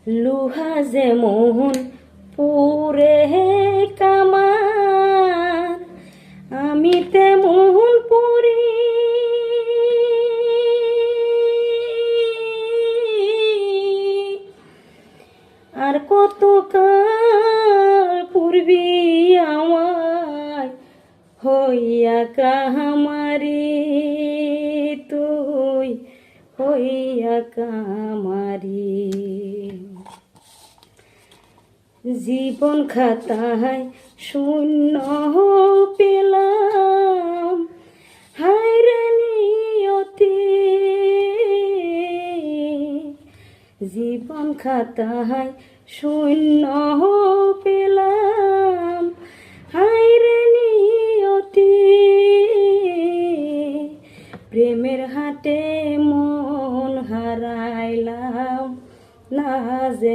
লুহা যেমন পুরে কামান, আমি তেমন পুরি। আর কত কাল পূর্বি আমায় হইয়া কাহামারি, তুই হইয়া কামারি। জীবন খাতায় শূন্য পেলাম, হায়রে নিয়তি। জীবন খাতায় শূন্য পেলাম, হায়রে নিয়তি। প্রেমের হাটে মন হারাইলাম না যে